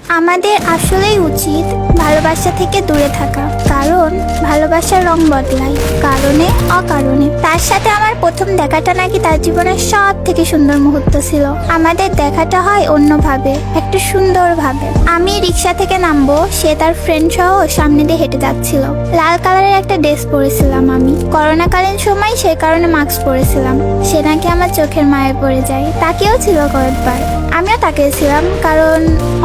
আমাদের আসলেই উচিত ভালোবাসা থেকে দূরে থাকা, কারণ ভালোবাসার রং বদলায় কারণে অকারণে। তার সাথে আমার প্রথম দেখাটা নাকি তার জীবনের সব থেকে সুন্দর মুহূর্ত ছিল। আমাদের দেখাটা হয় অন্যভাবে, একটা সুন্দর ভাবে। আমি রিক্সা থেকে নামবো, সে তার ফ্রেন্ড সহ সামনে দিয়ে হেঁটে যাচ্ছিল। লাল কালারের একটা ড্রেস পরেছিলাম আমি, করোনাকালীন সময় সে কারণে মাস্ক পরেছিলাম। সে নাকি আমার চোখের মায়ে পড়ে যায়, তাকেও ছিল কয়েকবার। আমিও তাকিয়েছিলাম, কারণ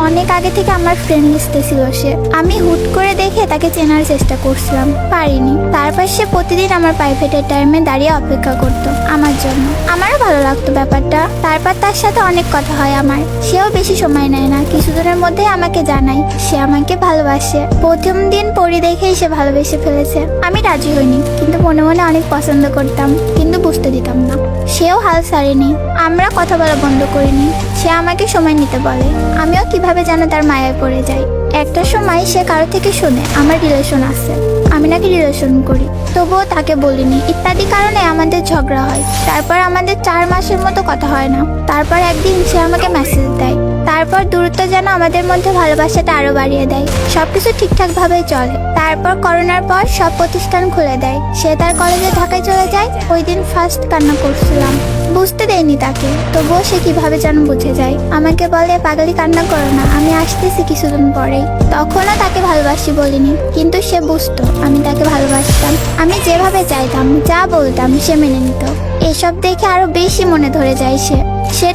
অনেক আগে থেকে আমার ফ্রেন্ড লিস্টে ছিল সে। আমি হুট করে দেখে তাকে চেনার চেষ্টা করছিলাম, পারিনি। তারপর সে প্রতিদিন আমার প্রাইভেটের টাইমে দাঁড়িয়ে অপেক্ষা করতো আমার জন্য। আমারও ভালো লাগতো ব্যাপারটা। তারপর তার সাথে অনেক কথা হয় আমার। সেও বেশি সময় নেয় না, কিছুদিনের মধ্যে আমাকে জানায় সে আমাকে ভালোবাসে। প্রথম দিন পরি দেখেই সে ভালোবেসে ফেলেছে। আমি রাজি হইনি, কিন্তু মনে মনে অনেক পছন্দ করতাম, কিন্তু বুঝতে দিতাম না। সেও হাল ছাড়েনি, আমরা কথা বলা বন্ধ করিনি। সে আমাকে সময় নিতে বলে, আমিও কিভাবে যেন তার মায়ায় পড়ে যাই। একটা সময় সে কারো থেকে শুনে আমার রিলেশন আছে, আমি নাকি রিলেশন করি, তবুও তাকে বলিনি। ইত্যাদি কারণে আমাদের ঝগড়া হয়। তারপর আমাদের 4 মাসের মতো কথা হয় না। তারপর একদিন সে আমাকে মেসেজ দেয়। তারপর দূরত্ব যেন আমাদের মধ্যে ভালোবাসাটা আরো বাড়িয়ে দেয়। সবকিছু ঠিকঠাক ভাবে চলে। তারপর করোনার পর সব প্রতিষ্ঠান খুলে দেয়। সে তার কলেজে ঢাকায় চলে যায়। ওই দিন ফার্স্ট কান্না করছিলাম, বুঝতে দেয়নি তাকে, তবুও সে কিভাবে যেন বুঝে যায়। আমাকে বলে, পাগলি কান্না করো না, আমি আসতেছি কিছুদিন পরেই। তখনও তাকে ভালোবাসি বলিনি, কিন্তু সে বুঝতো আমি তাকে ভালোবাসতাম। আমি যেভাবে চাইতাম, যা বলতাম, সে মেনে নিত। এসব দেখে আরো বেশি মনে ধরে যায় সে।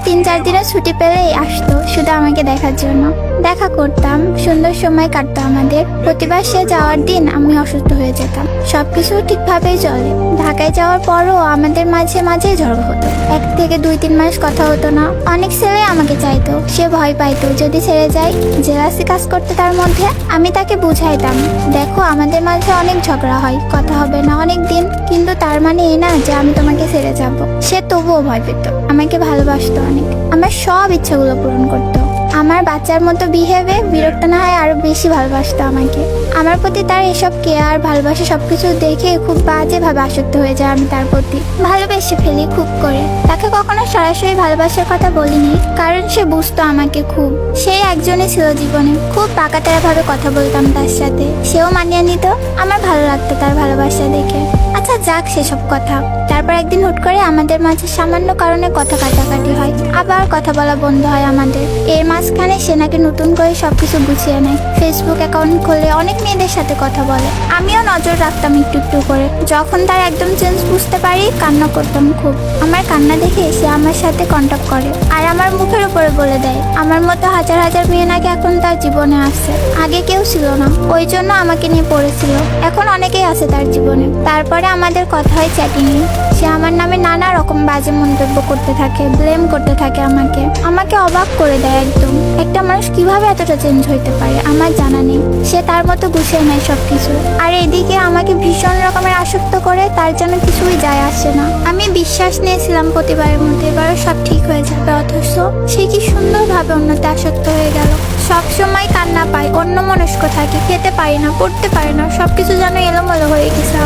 3-4 দিনের ছুটি পেলেই আসতো শুধু আমাকে দেখার জন্য। দেখা করতাম, সুন্দর সময় কাটতো আমাদের। প্রতিবার সে যাওয়ার দিন আমি অসুস্থ হয়ে যেতাম। সবকিছু ঠিকভাবেই চলে। ঢাকায় যাওয়ার পরও আমাদের মাঝে মাঝে ঝগড়া হতো। 1 থেকে 2-3 মাস কথা হতো না। অনেক ছেলে আমাকে চাইতো, সে ভয় পাইতো যদি ছেড়ে যায়। জেলাসি কাজ করতো তার মধ্যে। আমি তাকে বুঝাইতাম, দেখো আমাদের মাঝে অনেক ঝগড়া হয়, কথা হবে না অনেক দিন, কিন্তু তার মানে এ না যে আমি তোমাকে ছেড়ে যাব। সে তবুও ভয় পেত। আমাকে ভালোবাসতো অনেক, আমার সব ইচ্ছাগুলো পূরণ করতো। আমার বাচ্চার মতো বিহেভে বিরক্ত না হয় আরো বেশি ভালোবাসতো আমাকে। আমার প্রতি তার এসব কেয়ার, ভালোবাসা সবকিছু দেখে খুব বাজেভাবে আসক্ত হয়ে যায় আমি তার প্রতি। ভালোবেসে ফেলি খুব করে। তাকে কখনো সরাসরি ভালোবাসার কথা বলিনি, কারণ সে বুঝতো আমাকে খুব। সেই একজনই ছিল জীবনে। খুব পাকাতারা ভাবে কথা বলতাম তার সাথে, সেও মানিয়ে নিত। আমার ভালো লাগতো তার ভালোবাসা দেখে। আচ্ছা যাক সেসব কথা। তারপর একদিন হুট করে আমাদের মাঝে সামান্য কারণে কথা কাটাকাটি হয়, আবার কথা বলা বন্ধ হয় আমাদের। এর মাঝখানে সে নাকি নতুন করে সবকিছু গুছিয়ে নেয়। ফেসবুক অ্যাকাউন্ট খুলে অনেক মেয়েদের সাথে কথা বলে। আমিও নজর রাখতাম একটু একটু করে। যখন তার একদম চেঞ্জ বুঝতে পারি, কান্না করতাম খুব। আমার কান্না দেখে সে আমার সাথে কন্ট্যাক্ট করে, আর আমার মুখের উপরে বলে দেয় আমার মতো হাজার হাজার মেয়ে নাকি এখন তার জীবনে আছে। আগে কেউ ছিল না, ওই জন্য আমাকে নিয়ে পড়েছিল। এখন অনেকেই আছে তার জীবনে। তারপরে আমাদের কথা হয় চ্যাটিংয়ে। সে আমার নামে নানা রকম বাজে মন্তব্য করতে থাকে, ব্লেম করতে থাকে আমাকে অবাক করে দেয় একদম। একটা মানুষ কিভাবে এতটা চেঞ্জ হইতে পারে আমার জানা নেই। সে তার মতো গুছিয়ে নেয় সবকিছু, আর এদিকে আমাকে ভীষণ রকমের আসক্ত করে। তার যেন কিছুই যায় আসে না। আমি বিশ্বাস নিয়েছিলাম প্রতিবারের মধ্যে এবারও সব ঠিক হয়ে যাবে, অথচ সে কি সুন্দরভাবে অন্যতে আসক্ত হয়ে গেল। সবসময় কান্না পাই, অন্য মনস্ক থাকি, খেতে পারি না, পড়তে পারি না, সবকিছু যেন এলোমেলো হয়ে গেছে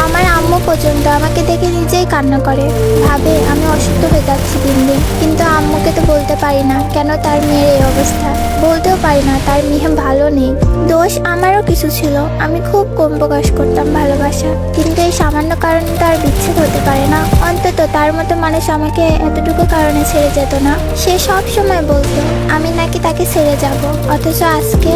আমার আম্মু পর্যন্ত আমাকে দেখে নিজেই কান্না করে, ভাবে আমি অসুস্থ হয়ে যাচ্ছি দিন দিন। কিন্তু আম্মুকে তো বলতে পারি না কেন তার মেয়ের এই অবস্থা। বলতেও পারি না তার মেয়ে ভালো নেই। দোষ আমারও কিছু ছিল, আমি খুব কম প্রকাশ করতাম ভালোবাসা। কিন্তু এই সামান্য কারণে তো আর বিচ্ছেদ হতে পারে না। অন্তত তার মতো মানুষ আমাকে এতটুকু কারণে ছেড়ে যেত না। সে সব সময় বলতো আমি নাকি তাকে ছেড়ে যাব, অথচ আজকে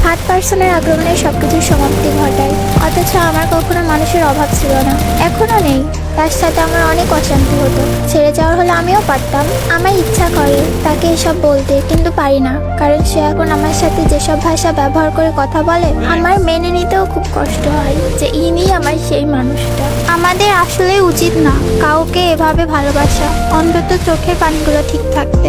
হাত পার্সনের আক্রমণে সবকিছুর সমাপ্তি ঘটায়। অথচ আমার কখনো মানুষের অভাব ছিল না, এখনো নেই। তার সাথে আমার অনেক অশান্তি হতো। ছেড়ে যাওয়ার হলে আমিও পারতাম। আমার ইচ্ছা করে তাকে এসব বলতে, কিন্তু পারি না, কারণ সে এখন আমার সাথে যেসব ভাষা ব্যবহার করে কথা বলে, আমার মেনে নিতেও খুব কষ্ট হয় যে ইনি আমার সেই মানুষটা। আমাদের আসলে উচিত না কাউকে এভাবে ভালোবাসা, অন্তত চোখের পানিগুলো ঠিক থাকতে।